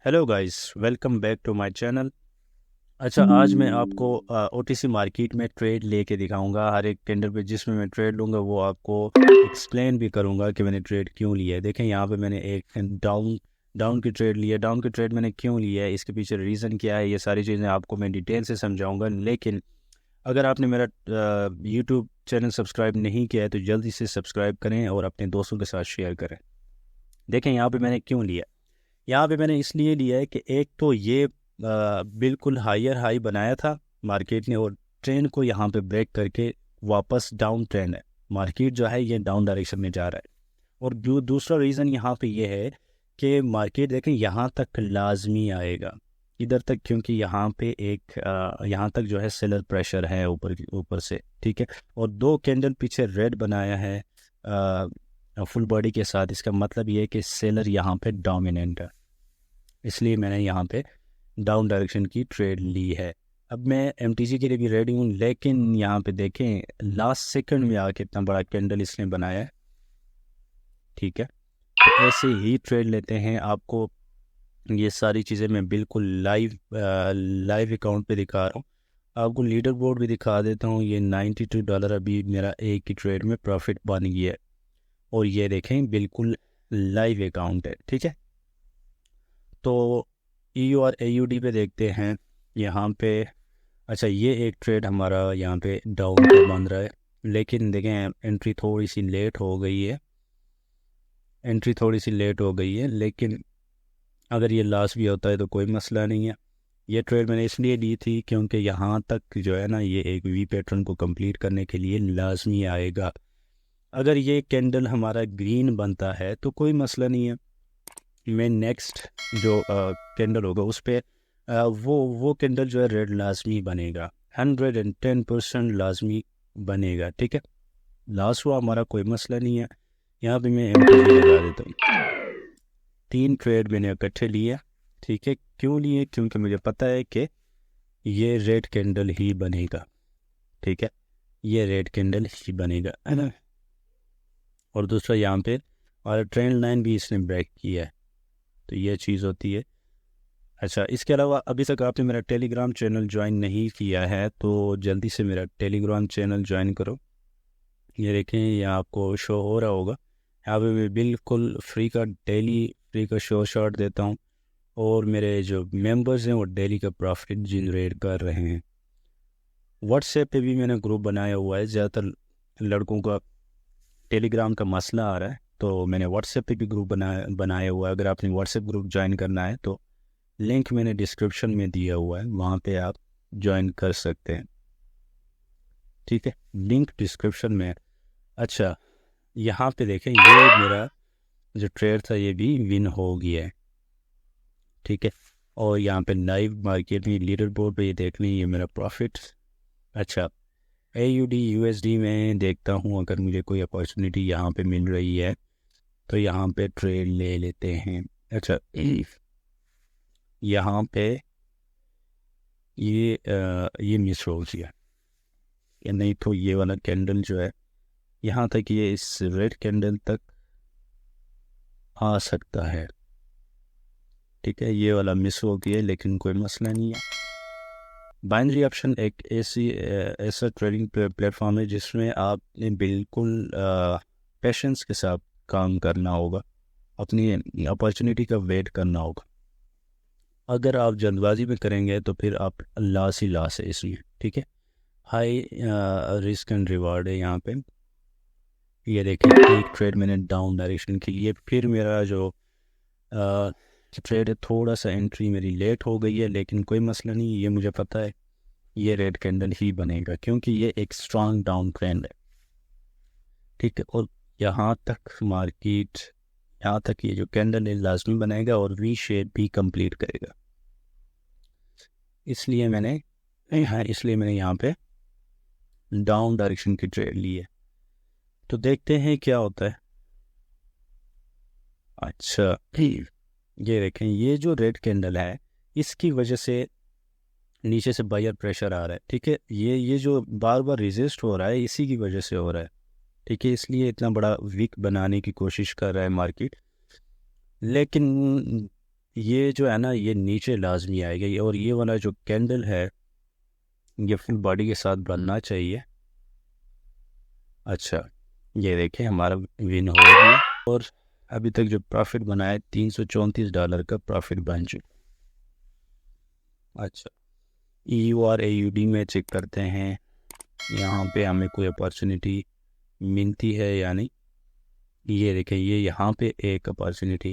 Hello guys, welcome back to my channel. अच्छा, आज मैं आपको ओटीसी मार्केट में ट्रेड लेके दिखाऊंगा। हर एक टेंडर पे जिसमें मैं ट्रेड लूँगा वो आपको एक्सप्लेन भी करूंगा कि मैंने ट्रेड क्यों लिया है। देखें, यहाँ पे मैंने एक डाउन डाउन की ट्रेड ली है। डाउन की ट्रेड मैंने क्यों लिया है, इसके पीछे रीज़न क्या है, ये सारी चीज़ें आपको मैं डिटेल से समझाऊंगा। लेकिन अगर आपने मेरा यूट्यूब चैनल सब्सक्राइब नहीं किया है तो जल्दी से सब्सक्राइब करें और अपने दोस्तों के साथ शेयर करें। देखें, यहाँ पे मैंने क्यों लिया है। यहाँ पे मैंने इसलिए लिया है कि एक तो ये बिल्कुल हायर हाई बनाया था मार्केट ने, और ट्रेंड को यहाँ पे ब्रेक करके वापस डाउन ट्रेंड है। मार्केट जो है ये डाउन डायरेक्शन में जा रहा है। और दूसरा रीज़न यहाँ पे ये है कि मार्केट देखें यहाँ तक लाजमी आएगा, इधर तक, क्योंकि यहाँ पे एक यहाँ तक जो है सेलर प्रेशर है ऊपर ऊपर से। ठीक है, और दो कैंडल पीछे रेड बनाया है फुल बॉडी के साथ। इसका मतलब ये है कि सेलर यहाँ पे डोमिनेंट है, इसलिए मैंने यहाँ पे डाउन डायरेक्शन की ट्रेड ली है। अब मैं एमटीसी के लिए भी रेडी हूँ, लेकिन यहाँ पे देखें लास्ट सेकंड में आके इतना बड़ा कैंडल इसने बनाया है। ठीक है, तो ऐसे ही ट्रेड लेते हैं। आपको ये सारी चीज़ें मैं बिल्कुल लाइव अकाउंट पे दिखा रहा हूँ। आपको लीडर बोर्ड भी दिखा देता हूँ। ये $92 अभी मेरा एक ही ट्रेड में प्रॉफिट बन गया है, और ये देखें बिल्कुल लाइव अकाउंट है। ठीक है, तो EU और AUD पे देखते हैं यहाँ पे। अच्छा, ये एक ट्रेड हमारा यहाँ पे डाउन पे बन रहा है, लेकिन देखें एंट्री थोड़ी सी लेट हो गई है। लेकिन अगर ये लॉस भी होता है तो कोई मसला नहीं है। ये ट्रेड मैंने इसलिए ली थी क्योंकि यहाँ तक जो है ना, ये एक वी पैटर्न को कंप्लीट करने के लिए लाजमी आएगा। अगर ये कैंडल हमारा ग्रीन बनता है तो कोई मसला नहीं है। मैं नेक्स्ट जो कैंडल होगा उस पर वो कैंडल जो है रेड लाजमी बनेगा, 110% लाजमी बनेगा। ठीक है, लास्ट हुआ हमारा, कोई मसला नहीं है। यहाँ पे मैं एमटीजी लगा देता हूँ। 3 ट्रेड मैंने इकट्ठे लिए। ठीक है, क्यों लिए? क्योंकि मुझे पता है कि ये रेड कैंडल ही बनेगा। ठीक है, ये रेड कैंडल ही बनेगा, है ना। और दूसरा यहाँ पे और ट्रेंड लाइन भी इसने ब्रेक किया है, तो ये चीज़ होती है। अच्छा, इसके अलावा अभी तक आपने मेरा टेलीग्राम चैनल ज्वाइन नहीं किया है तो जल्दी से मेरा टेलीग्राम चैनल ज्वाइन करो। ये देखें, ये आपको शो हो रहा होगा। यहाँ पे मैं बिल्कुल फ्री का शो शॉट देता हूँ, और मेरे जो मेंबर्स हैं वो डेली का प्रॉफिट जनरेट कर रहे हैं। व्हाट्सएप पे भी मैंने ग्रुप बनाया हुआ है। ज़्यादातर लड़कों का टेलीग्राम का मसला आ रहा है, तो मैंने व्हाट्सएप पे भी ग्रुप बनाया हुआ है। अगर आपने व्हाट्सएप ग्रुप ज्वाइन करना है तो लिंक मैंने डिस्क्रिप्शन में दिया हुआ है, वहाँ पे आप ज्वाइन कर सकते हैं। ठीक है, लिंक डिस्क्रिप्शन में है। अच्छा, यहाँ पे देखें, ये मेरा जो ट्रेड था ये भी विन हो गया है। ठीक है, और यहाँ पे लाइव मार्केट में लीडर बोर्ड पे ये देख लें, ये मेरा प्रॉफिट। अच्छा, AUD USD में देखता हूँ, अगर मुझे कोई अपॉर्चुनिटी यहाँ पे मिल रही है तो यहाँ पे ट्रेड ले लेते हैं। अच्छा, यहाँ पे ये मिस हो गया, या नहीं तो ये वाला कैंडल जो है यहाँ तक, ये इस रेड कैंडल तक आ सकता है। ठीक है, ये वाला मिस हो गया, लेकिन कोई मसला नहीं है। बाइनरी ऑप्शन एक ऐसा ट्रेडिंग प्लेटफॉर्म है जिसमें आपने बिल्कुल पेशेंस के साथ काम करना होगा, अपनी अपॉर्चुनिटी का वेट करना होगा। अगर आप जल्दबाजी में करेंगे तो फिर आप लॉस ही लॉस है इसमें। ठीक है, हाई रिस्क एंड रिवार्ड है यहाँ पे। ये देखिए, एक ट्रेड मैंने डाउन डायरेक्शन की, ये फिर मेरा जो ट्रेड है, थोड़ा सा एंट्री मेरी लेट हो गई है, लेकिन कोई मसला नहीं, ये मुझे पता है ये रेड कैंडल ही बनेगा क्योंकि ये एक स्ट्रांग डाउन ट्रेंड है। ठीक है, और यहाँ तक मार्केट, यहाँ तक ये जो कैंडल है लाजमी बनाएगा और वी शेप भी कंप्लीट करेगा। इसलिए मैंने यहाँ पे डाउन डायरेक्शन की ट्रेड ली है। तो देखते हैं क्या होता है। अच्छा, ये देखें, ये जो रेड कैंडल है इसकी वजह से नीचे से बायर प्रेशर आ रहा है। ठीक है, ये जो बार बार रेजिस्ट हो रहा है इसी की वजह से हो रहा है। ठीक है, इसलिए इतना बड़ा वीक बनाने की कोशिश कर रहा है मार्केट। लेकिन ये जो है ना ये नीचे लाजमी आएगा और ये वाला जो कैंडल है ये फुल बॉडी के साथ बनना चाहिए। अच्छा, ये देखें हमारा विन हो गया और अभी तक जो प्रॉफिट बना है $334 का प्रॉफिट बन चुका। अच्छा, EU और AUD में चेक करते हैं यहाँ पे हमें कोई अपॉर्चुनिटी मिलती है या नहीं। ये देखें ये यहाँ पे एक अपॉर्चुनिटी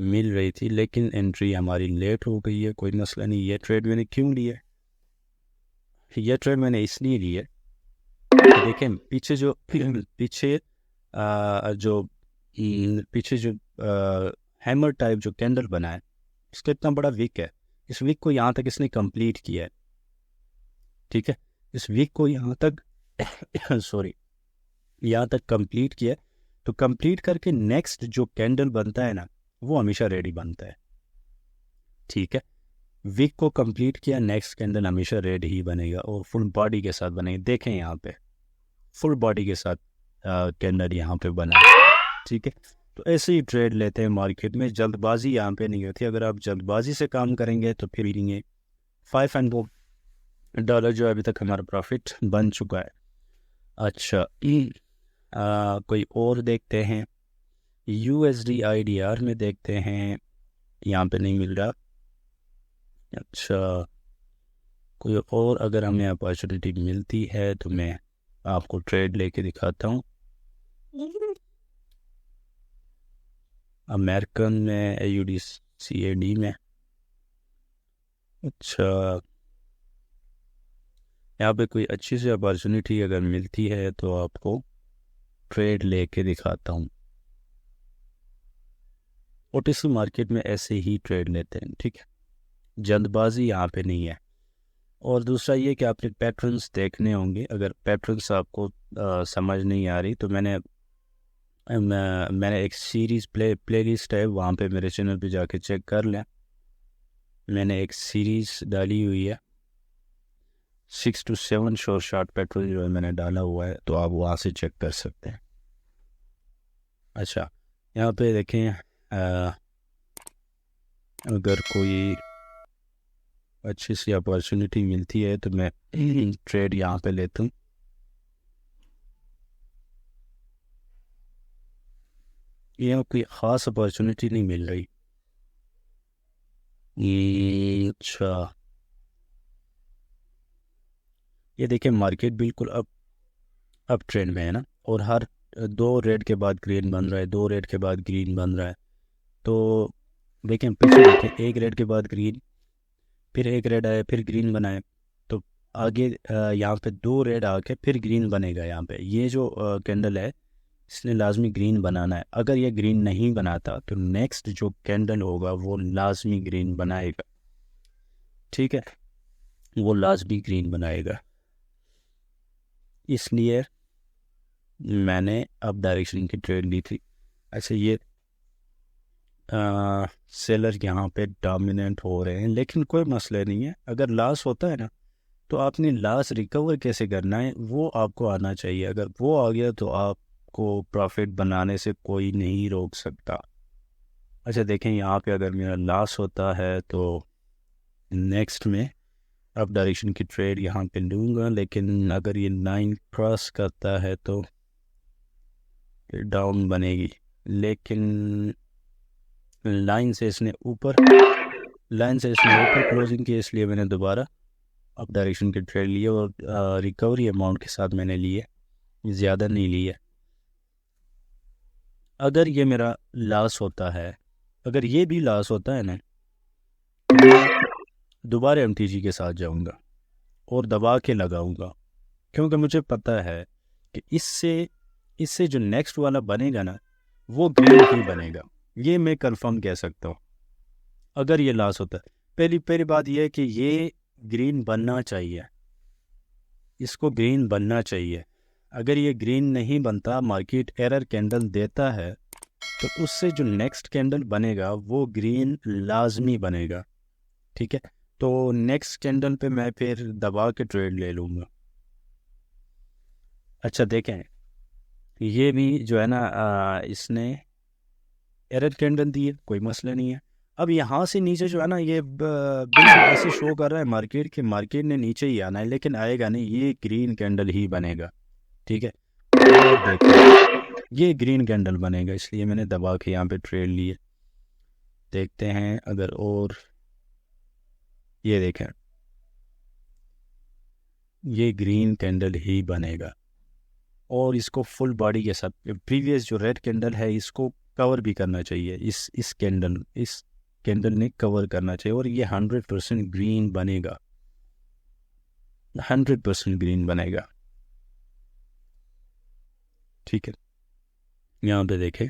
मिल रही थी लेकिन एंट्री हमारी लेट हो गई है। कोई मसला नहीं। ये ट्रेड मैंने क्यों लिया? ये ट्रेड मैंने इसलिए लिया कि देखें पीछे जो पीछे जो पीछे जो हैमर टाइप जो कैंडल बना है इसका इतना बड़ा विक है। इस विक को यहाँ तक इसने कंप्लीट किया है। ठीक है, इस विक को यहाँ तक सॉरी यहाँ तक कंप्लीट किया है। तो कंप्लीट करके नेक्स्ट जो कैंडल बनता है ना वो हमेशा रेडी बनता है। ठीक है, विक को कंप्लीट किया, नेक्स्ट कैंडल हमेशा रेड ही बनेगा और फुल बॉडी के साथ बनेगा। देखें यहाँ पे फुल बॉडी के साथ कैंडल यहाँ पे बना है। ठीक है, तो ऐसे ही ट्रेड लेते हैं मार्केट में, जल्दबाजी यहाँ पे नहीं होती। अगर आप जल्दबाजी से काम करेंगे तो फिर ये $500 जो अभी तक हमारा प्रॉफिट बन चुका है। अच्छा, कोई और देखते हैं। USD IDR में देखते हैं, यहाँ पे नहीं मिल रहा। अच्छा, कोई और अगर हमें अपॉर्चुनिटी मिलती है तो मैं आपको ट्रेड लेके दिखाता हूँ। अमेरिकन में AUD CAD में। अच्छा, यहाँ पे कोई अच्छी सी अपॉर्चुनिटी अगर मिलती है तो आपको ट्रेड लेके दिखाता हूँ। OTC मार्केट में ऐसे ही ट्रेड लेते हैं। ठीक है, जल्दबाजी यहाँ पे नहीं है। और दूसरा ये कि आपने पैटर्न्स देखने होंगे। अगर पैटर्न्स आपको समझ नहीं आ रही तो मैंने एक सीरीज़ प्लेलिस्ट है, वहाँ पे मेरे चैनल पे जाके चेक कर लें। मैंने एक सीरीज़ डाली हुई है, 6 to 7 शॉर्ट पैटर्न जो है मैंने डाला हुआ है, तो आप वहाँ से चेक कर सकते हैं। अच्छा, यहाँ पे देखें अगर कोई अच्छी सी अपॉर्चुनिटी मिलती है तो मैं ट्रेड यहाँ पे लेता हूँ। यहाँ कोई ख़ास अपॉर्चुनिटी नहीं मिल रही। अच्छा, ये देखें मार्केट बिल्कुल अब ट्रेंड में है ना, और हर 2 रेड के बाद ग्रीन बन रहा है, 2 रेड के बाद ग्रीन बन रहा है। तो देखें पीछे देखें, एक रेड के बाद ग्रीन, फिर एक रेड आया, फिर ग्रीन बनाए। तो आगे यहाँ पे 2 रेड आके फिर ग्रीन बनेगा। यहाँ पे ये जो कैंडल है इसने लाजमी ग्रीन बनाना है। अगर ये ग्रीन नहीं बनाता तो नेक्स्ट जो कैंडल होगा वो लाजमी ग्रीन बनाएगा। ठीक है, वो लाजमी ग्रीन बनाएगा। इसलिए मैंने अब डायरेक्शन की ट्रेड ली थी। ऐसे ये सेलर यहाँ पे डोमिनेंट हो रहे हैं, लेकिन कोई मसला नहीं है। अगर लॉस होता है ना तो आपने लॉस रिकवर कैसे करना है वो आपको आना चाहिए। अगर वो आ गया तो आपको प्रॉफिट बनाने से कोई नहीं रोक सकता। अच्छा, देखें यहाँ पे अगर मेरा लॉस होता है तो नेक्स्ट में अब डायरेक्शन की ट्रेड यहाँ पे लूँगा, लेकिन अगर ये 9 क्रॉस करता है तो डाउन बनेगी। लेकिन लाइन से इसने ऊपर क्लोजिंग की, इसलिए मैंने दोबारा अब डायरेक्शन की ट्रेड लिए और रिकवरी अमाउंट के साथ मैंने लिए, ज़्यादा नहीं लिए। अगर ये मेरा लॉस होता है, अगर ये भी लॉस होता है ना तो मैं दोबारा MTG के साथ जाऊंगा और दबा के लगाऊंगा, क्योंकि मुझे पता है कि इससे इससे जो नेक्स्ट वाला बनेगा ना वो ग्रीन ही बनेगा। ये मैं कंफर्म कह सकता हूँ। अगर ये लॉस होता है, पहली बात यह है कि ये ग्रीन बनना चाहिए, इसको ग्रीन बनना चाहिए। अगर ये ग्रीन नहीं बनता, मार्केट एरर कैंडल देता है, तो उससे जो नेक्स्ट कैंडल बनेगा वो ग्रीन लाजमी बनेगा। ठीक है, तो नेक्स्ट कैंडल पे मैं फिर दबा के ट्रेड ले लूँगा। अच्छा, देखें ये भी जो है ना इसने एरर कैंडल दी है, कोई मसला नहीं है। अब यहाँ से नीचे जो है ना ये बिल्कुल ऐसे शो कर रहा है मार्केट ने नीचे ही आना है, लेकिन आएगा नहीं, ये ग्रीन कैंडल ही बनेगा। ठीक है, और देखिए ये ग्रीन कैंडल बनेगा, इसलिए मैंने दबा के यहाँ पे ट्रेड लिए। देखते हैं अगर, और ये देखें ये ग्रीन कैंडल ही बनेगा, और इसको फुल बॉडी के साथ प्रीवियस जो रेड कैंडल है इसको कवर भी करना चाहिए, इस कैंडल ने कवर करना चाहिए, और ये 100% ग्रीन बनेगा, 100% ग्रीन बनेगा। ठीक है, यहाँ पे देखें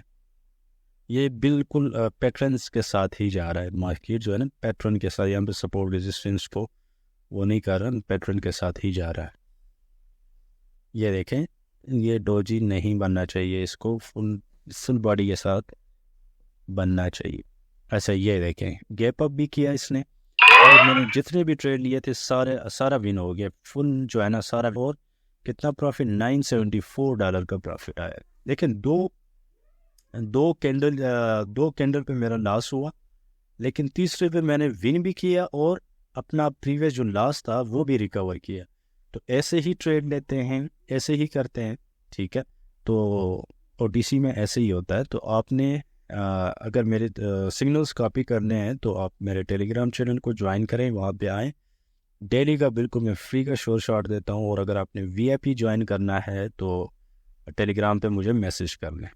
ये बिल्कुल पैटर्न्स के साथ ही जा रहा है, मार्केट जो है ना पैटर्न के साथ, यहाँ पे सपोर्ट रेजिस्टेंस को वो नहीं कर रहा, पैटर्न के साथ ही जा रहा है। ये देखें ये डोजी नहीं बनना चाहिए, इसको फुल बॉडी के साथ बनना चाहिए। अच्छा ये देखें गैप अप भी किया इसने, और मैंने जितने भी ट्रेड लिए थे सारा विन हो गया, फुल जो है ना सारा। और कितना प्रॉफिट, $974 का प्रॉफिट आया। लेकिन दो कैंडल पे मेरा लॉस हुआ, लेकिन तीसरे पे मैंने विन भी किया और अपना प्रीवियस जो लॉस था वो भी रिकवर किया। तो ऐसे ही ट्रेड लेते हैं, ऐसे ही करते हैं। ठीक है, तो ओटीसी में ऐसे ही होता है। तो आपने अगर मेरे सिग्नल्स कॉपी करने हैं तो आप मेरे टेलीग्राम चैनल को ज्वाइन करें, वहाँ पे आएँ। डेली का बिल्कुल मैं फ्री का शॉट देता हूँ, और अगर आपने वीआईपी ज्वाइन करना है तो टेलीग्राम पे मुझे मैसेज कर लें।